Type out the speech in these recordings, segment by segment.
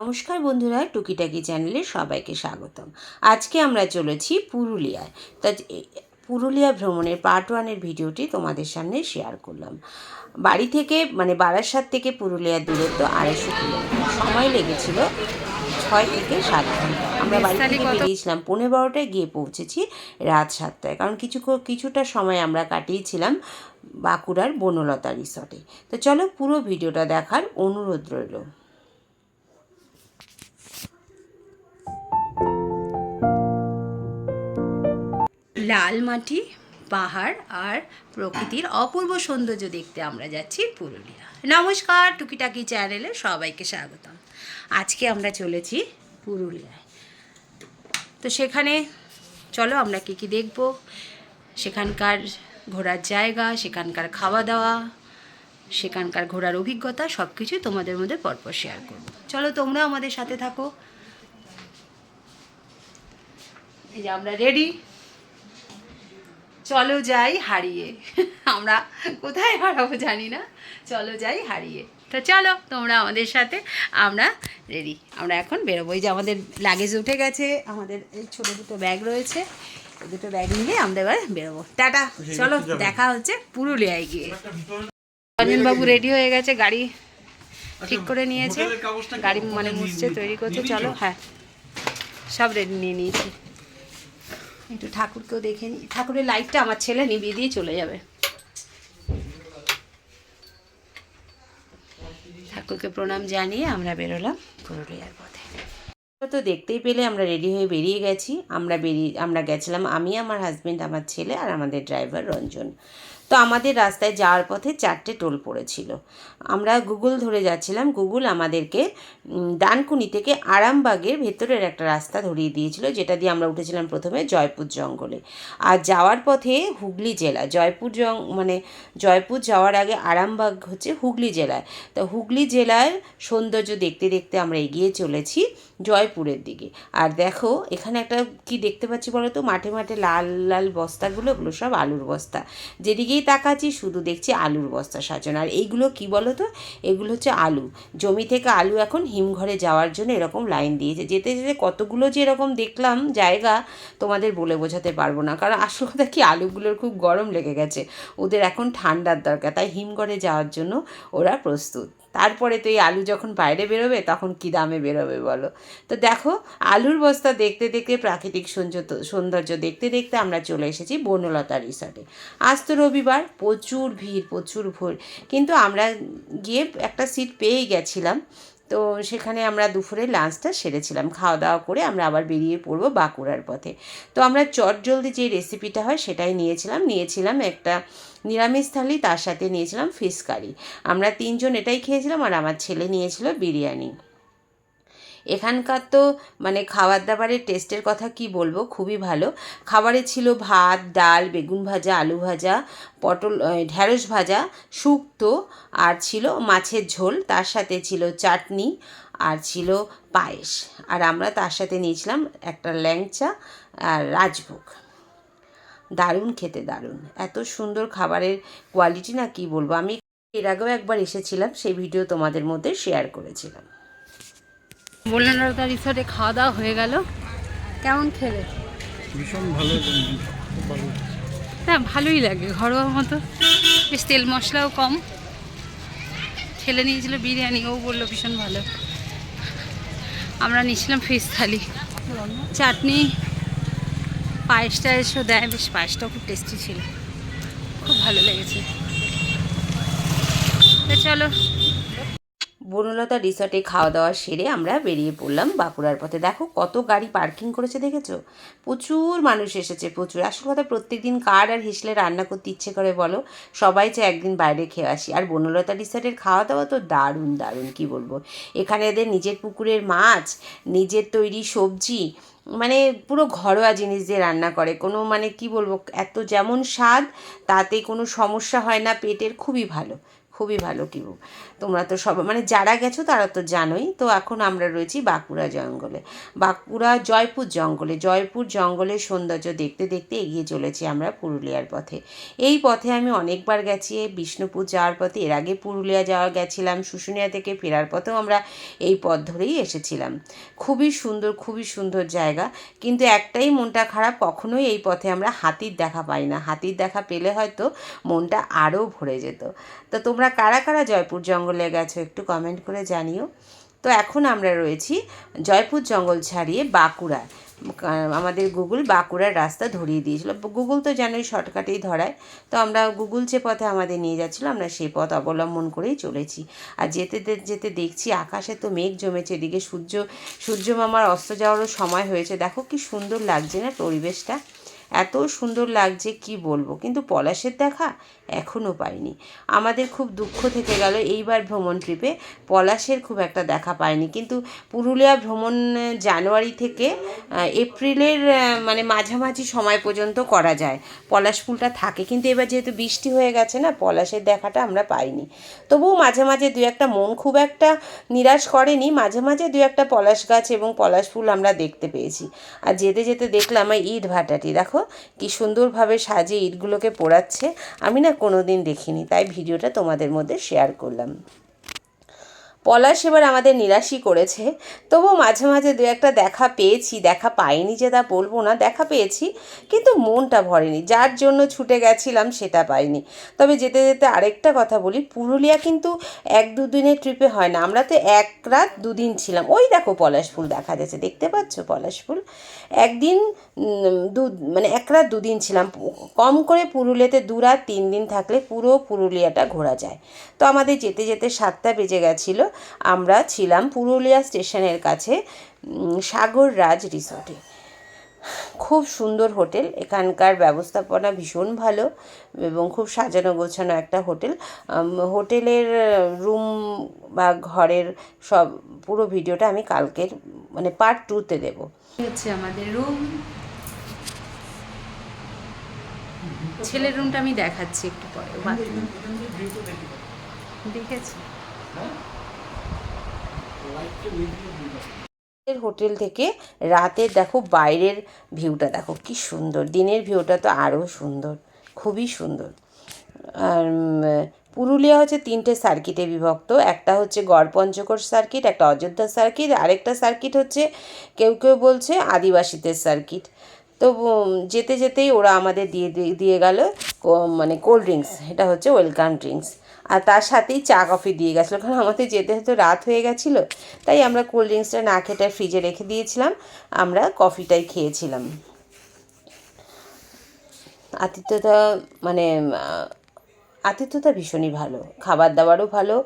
নমস্কার বন্ধুরা, টুকিটাকি চ্যানেলে সবাইকে স্বাগতম। আজকে আমরা চলেছি পুরুলিয়ায়। তা পুরুলিয়া ভ্রমণের পার্ট 1-এর ভিডিওটি তোমাদের সামনে শেয়ার করলাম। বাড়ি থেকে বারাসাত থেকে পুরুলিয়ার দূরত্ব 250 কিলোমিটার। সময় লেগেছিল 6 থেকে 7 ঘন্টা। আমরা বাড়ি থেকে বেরিয়েছিলাম 11:15টায়, গিয়ে পৌঁছেছি রাত 7টায়। কারণ কিছুটা সময় আমরা কাটিয়েছিলাম বাঁকুড়ার বনলতা রিসর্টে। তো চলো পুরো ভিডিওটা দেখার অনুরোধ রইল। লাল মাটি, পাহাড় আর প্রকৃতির অপূর্ব সৌন্দর্য দেখতে আমরা যাচ্ছি পুরুলিয়া। নমস্কার, টুকিটাকি চ্যানেলে সবাইকে স্বাগতম। আজকে আমরা চলেছি পুরুলিয়ায়। তো সেখানে চলো আমরা কী কী দেখব, সেখানকার ঘোরার জায়গা, সেখানকার খাওয়া দাওয়া, সেখানকার ঘোরার অভিজ্ঞতা সব কিছুই তোমাদের মধ্যে পরপর শেয়ার করব। চলো তোমরা আমাদের সাথে থাকো। এই যে আমরা রেডি, চলো যাই হারিয়ে। আমরা কোথায় হারাবো জানি না, চলো যাই হারিয়ে। তো চলো তোমরা আমাদের সাথে, আমরা রেডি, আমরা এখন বেরোবো। এই যে আমাদের লাগেজ উঠে গেছে, আমাদের এই ছোটো দুটো ব্যাগ রয়েছে, এই দুটো ব্যাগ নিয়ে আমরা এবার বেরোবো। টাটা, চলো দেখা হচ্ছে পুরুলিয়ায় গিয়ে। রঞ্জনবাবু রেডি হয়ে গেছে, গাড়ি ঠিক করে নিয়েছে, গাড়ি মুছছে, তৈরি করছে। চলো, হ্যাঁ সব রেডি নিয়ে নিয়েছি। একটু ঠাকুরকেও দেখে নিই। ঠাকুরের লাইটটা আমার ছেলে নিভিয়ে দিয়ে চলে যাবে। ঠাকুরকে প্রণাম জানিয়ে আমরা বেরোলাম পুরুলিয়ার পথে। তো দেখতেই পেলে আমরা রেডি হয়ে বেরিয়ে গেছি। আমরা গেছিলাম, আমি, আমার হাজব্যান্ড, আমার ছেলে আর আমাদের ড্রাইভার রঞ্জন। তো আমাদের রাস্তায় যাওয়ার পথে 4টে টোল পড়েছিল। আমরা গুগল ধরে যাচ্ছিলাম। গুগল আমাদেরকে ডানকুনি থেকে আরামবাগের ভেতরের একটা রাস্তা ধরিয়ে দিয়েছিল, যেটা দিয়ে আমরা উঠেছিলাম প্রথমে জয়পুর জঙ্গলে। আর যাওয়ার পথে হুগলি জেলা, জয়পুর যাওয়ার আগে আরামবাগ হচ্ছে হুগলি জেলায়। তো হুগলি জেলার সৌন্দর্য দেখতে দেখতে আমরা এগিয়ে চলেছি জয়পুরের দিকে। আর দেখো এখানে একটা কি দেখতে পাচ্ছি বলো তো, মাঠে মাঠে লাল লাল বস্তাগুলো, ওগুলো সব আলুর বস্তা। যেদিকেই তাকাচ্ছি শুধু দেখছি আলুর বস্তা সাজানো। আর এইগুলো কি বলো তো, এগুলো হচ্ছে আলু। জমি থেকে আলু এখন হিমঘরে যাওয়ার জন্য এরকম লাইন দিয়েছে। যেতে যেতে কতগুলো যে এরকম দেখলাম জায়গা, তোমাদের বলে বোঝাতে পারবো না। কারণ আসল কথা কি, আলুগুলোর খুব গরম লেগে গেছে, ওদের এখন ঠান্ডার দরকার, তাই হিমঘরে যাওয়ার জন্য ওরা প্রস্তুত। তারপরে তো এই আলু যখন বাইরে বেরোবে তখন কী দামে বেরোবে বলো। তো দেখো, আলুর বস্তা দেখতে দেখতে, প্রাকৃতিক সৌন্দর্য দেখতে দেখতে আমরা চলে এসেছি বনলতা রিসর্টে। আজ তো রবিবার, প্রচুর ভিড়, প্রচুর ভিড়, কিন্তু আমরা গিয়ে একটা সিট পেয়েই গেছিলাম। তো সেখানে আমরা দুপুরে লাঞ্চটা সেরেছিলাম। খাওয়া দাওয়া করে আমরা আবার বেরিয়ে পড়বো বাঁকুড়ার পথে। তো আমরা চটজলদি যে রেসিপিটা হয় সেটাই নিয়েছিলাম একটা নিরামিষ থালি, তার সাথে নিয়েছিলাম ফিশ কারি। আমরা 3জন এটাই খেয়েছিলাম, আর আমার ছেলে নিয়েছিল বিরিয়ানি। এখানকার তো খাবার দাবারের টেস্টের কথা কি বলবো, খুবই ভালো। খাবারে ছিল ভাত, ডাল, বেগুন ভাজা, আলু ভাজা, পটল, ঢ্যাঁড়স ভাজা, শুক্তো, আর ছিল মাছের ঝোল, তার সাথে ছিল চাটনি, আর ছিল পায়েস। আর আমরা তার সাথে নিয়েছিলাম একটা ল্যাংচা আর রাজভোগ। দারুণ খেতে, দারুণ, এত সুন্দর খাবারের কোয়ালিটি না কি বলবো। আমি এর আগেও একবার এসেছিলাম, সেই ভিডিও তোমাদের মধ্যে শেয়ার করেছিলাম। বনলতা রিসর্টে খাওয়া দাওয়া হয়ে গেল। কেমন খেলে? ভীষণ ভালো, হ্যাঁ ভালোই লাগে, ঘরোয়া মতো, বেশ তেল মশলাও কম। ছেলে নিয়েছিল বিরিয়ানি, ও বললো ভীষণ ভালো। আমরা নিয়েছিলাম ফিশ থালি, চাটনি, পায়েস টায়েসও দেয়, বেশ পায়েসটাও খুব টেস্টি ছিল, খুব ভালো লেগেছে। চলো, বনলতা রিসর্টে খাওয়া দাওয়া সেরে আমরা বেরিয়ে পড়লাম বাঁকুড়ার পথে। দেখো কত গাড়ি পার্কিং করেছে দেখেছো, প্রচুর মানুষ এসেছে, প্রচুর। আসল কথা, প্রত্যেক দিন কার আর হেসলে রান্না করতে ইচ্ছে করে বলো, সবাই চায় একদিন বাইরে খেয়ে আসি। আর বনলতা রিসর্টের খাওয়া দাওয়া তো দারুণ দারুণ, কী বলবো। এখানে এদের নিজের পুকুরের মাছ, নিজের তৈরি সবজি, পুরো ঘরোয়া জিনিস দিয়ে রান্না করে। কোনো কি বলবো, এত যেমন স্বাদ, তাতে কোনো সমস্যা হয় না পেটের, খুবই ভালো, খুবই ভালো কিউ। তোমরা তো সব মানে যারা গেছো তারা তো জানোই। তো এখন আমরা রয়েছি বাঁকুড়া জঙ্গলে, বাঁকুড়া জয়পুর জঙ্গলে। জয়পুর জঙ্গলের সৌন্দর্য দেখতে দেখতে এগিয়ে চলেছি আমরা পুরুলিয়ার পথে। এই পথে আমি অনেকবার গেছি, বিষ্ণুপুর যাওয়ার পথে, এর আগে পুরুলিয়া যাওয়া গেছিলাম, শুশুনিয়া থেকে ফেরার পথেও আমরা এই পথ ধরেই এসেছিলাম। খুবই সুন্দর জায়গা, কিন্তু একটাই মনটা খারাপ, কখনোই এই পথে আমরা হাতির দেখা পাই না। হাতির দেখা পেলে হয়তো মনটা আরও ভরে যেত। তো তোমরা কারা কারা জয়পুর জঙ্গলে গেছো একটু কমেন্ট করে জানিও। তো এখন আমরা রয়েছি জয়পুর জঙ্গল ছাড়িয়ে বাঁকুড়া। আমাদের গুগল বাঁকুড়ার রাস্তা ধরিয়ে দিয়েছিল। গুগল তো জানোই শর্টকাটেই ধরায়। তো আমরা গুগল যে পথে আমাদের নিয়ে যাচ্ছিলো আমরা সেই পথ অবলম্বন করেই চলেছি। আর যেতে যেতে দেখছি আকাশে তো মেঘ জমেছে, এদিকে সূর্য মামার অস্ত যাওয়ারও সময় হয়েছে। দেখো কি সুন্দর লাগছে না পরিবেশটা, এত সুন্দর লাগছে কি বলবো। কিন্তু পলাশের দেখা এখনও পাইনি। আমাদের খুব দুঃখ থেকে গেল এইবার ভ্রমণ ট্রিপে পলাশের খুব একটা দেখা পাইনি। কিন্তু পুরুলিয়া ভ্রমণ জানুয়ারি থেকে এপ্রিলের মানে মাঝামাঝি সময় পর্যন্ত করা যায়, পলাশ ফুলটা থাকে। কিন্তু এবার যেহেতু বৃষ্টি হয়ে গেছে না, পলাশের দেখাটা আমরা পাইনি। তবুও মাঝে মাঝে দু একটা, মন খুব একটা নিরাশ করেনি, মাঝে মাঝে দু একটা পলাশ গাছ এবং পলাশ ফুল আমরা দেখতে পেয়েছি। আর যেতে যেতে দেখলাম ইট ভাটাটি, দেখো কি সুন্দরভাবে সাজিয়ে ইটগুলোকে পোড়াচ্ছে। আমি না কোনো দিন দেখিনি, তাই ভিডিওটা তোমাদের মধ্যে শেয়ার করলাম। পলাশ এবার আমাদের নিরাশই করেছে, তবুও মাঝে মাঝে দু একটা দেখা পেয়েছি। দেখা পাইনি যে তা বলবো না, দেখা পেয়েছি, কিন্তু মনটা ভরেনি। যার জন্য ছুটে গেছিলাম সেটা পাইনি। তবে যেতে যেতে আরেকটা কথা বলি, পুরুলিয়া কিন্তু 1-2 দিনের ট্রিপে হয় না। আমরা তো 1 রাত 2 দিন ছিলাম। ওই দেখো পলাশ ফুল দেখা যাচ্ছে, দেখতে পাচ্ছ পলাশ ফুল। একদিন মানে 1 রাত 2 দিন ছিলাম। কম করে পুরুলিয়াতে 2 রাত 3 দিন থাকলে পুরো পুরুলিয়াটা ঘোরা যায়। তো আমাদের যেতে যেতে 7টা বেজে গেছিলো। আমরা ছিলাম পুরুলিয়া স্টেশনের কাছে সাগর রাজ রিসর্টে। খুব সুন্দর হোটেল, এখানকার ব্যবস্থাপনা ভীষণ ভালো এবং খুব সাজানো গোছানো একটা হোটেল। হোটেলের রুম বা ঘরের সব পুরো ভিডিওটা আমি কালকের মানে পার্ট 2-তে দেবো। হচ্ছে আমাদের রুম, ছেলের রুমটা আমি দেখাচ্ছি একটু পরে। দেখেছি হোটেল থেকে রাতের দেখো বাইরের ভিউটা, দেখো কি সুন্দর। দিনের ভিউটা তো আরও সুন্দর, খুবই সুন্দর। আর পুরুলিয়া হচ্ছে 3টে সার্কিটে বিভক্ত। একটা হচ্ছে গড়পঞ্চকোট সার্কিট, একটা অযোধ্যা সার্কিট, আরেকটা সার্কিট হচ্ছে কেউ কেউ বলছে আদিবাসীদের সার্কিট। তো যেতে যেতেই ওরা আমাদের দিয়ে গেল মানে কোল্ড ড্রিঙ্কস, এটা হচ্ছে ওয়েলকাম ড্রিঙ্কস। আর তার সাথেই চা কফি দিয়ে গেছিলো, কারণ আমাদের যেতে হয়তো রাত হয়ে গেছিলো, তাই আমরা কোল্ড ড্রিঙ্কসটা না খেতে ফ্রিজে রেখে দিয়েছিলাম, আমরা কফিটাই খেয়েছিলাম। আতিথ্যতা মানে আতিথ্যতা ভীষণই ভালো, খাবার দাবারও ভালো,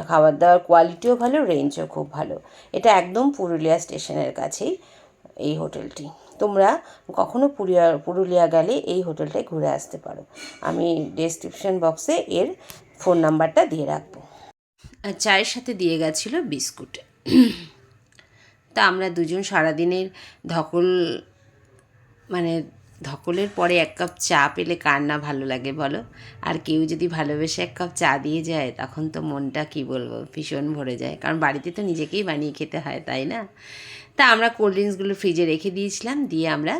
খাবার দাবার কোয়ালিটিও ভালো, রেঞ্জও খুব ভালো। এটা একদম পুরুলিয়া স্টেশনের কাছেই এই হোটেলটি। তোমরা কখনো পুরুলিয়া গেলে এই হোটেলটায় ঘুরে আসতে পারো। আমি ডেসক্রিপশন বক্সে এর ফোন নাম্বারটা দিয়ে রাখবো। আর চায়ের সাথে দিয়ে গেছিলো বিস্কুট। তা আমরা দুজন সারাদিনের ধকলের পরে 1 কাপ চা পেলে কার না ভালো লাগে বলো। আর কেউ যদি ভালোবেসে 1 কাপ চা দিয়ে যায় তখন তো মনটা কি বলবো ভীষণ ভরে যায়, কারণ বাড়িতে তো নিজেকেই বানিয়ে খেতে হয়, তাই না। তা আমরা কোল্ড ড্রিঙ্কসগুলো ফ্রিজে রেখে দিয়েছিলাম, দিয়ে আমরা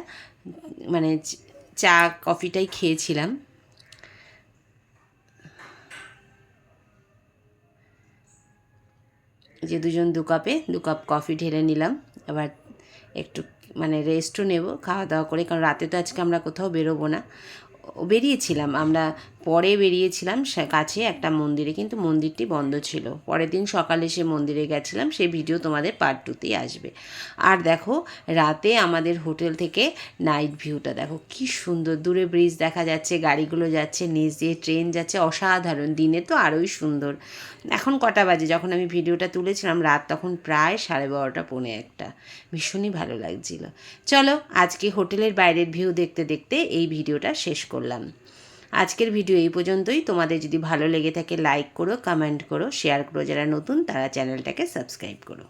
মানে চা কফিটাই খেয়েছিলাম। যে দুজন 2 কাপ কফি ঢেলে নিলাম। এবার একটু মানে রেস্টও নেব খাওয়া দাওয়া করে, কারণ রাতে তো আজকে আমরা কোথাও বেরোবো না। বেরিয়েছিলাম আমরা, পরে বেরিয়েছিলাম কাছে একটা মন্দিরে, কিন্তু মন্দিরটি বন্ধ ছিল। পরের দিন সকালে সে মন্দিরে গেছিলাম, সেই ভিডিও তোমাদের পার্ট 2তেই আসবে। আর দেখো রাতে আমাদের হোটেল থেকে নাইট ভিউটা দেখো কি সুন্দর, দূরে ব্রিজ দেখা যাচ্ছে, গাড়িগুলো যাচ্ছে, নিচ দিয়ে ট্রেন যাচ্ছে, অসাধারণ। দিনে তো আরোই সুন্দর। এখন কটা বাজে, যখন আমি ভিডিওটা তুলেছিলাম রাত তখন প্রায় 12:30 পৌনে 1টা। ভীষণই ভালো লাগছিল। চলো আজকে হোটেলের বাইরের ভিউ দেখতে দেখতে এই ভিডিওটা শেষ করলাম। আজকের ভিডিও এই পর্যন্তই। তোমাদের যদি ভালো লেগে থাকে লাইক করো, কমেন্ট করো, শেয়ার করো। যারা নতুন তারা চ্যানেলটাকে সাবস্ক্রাইব করো।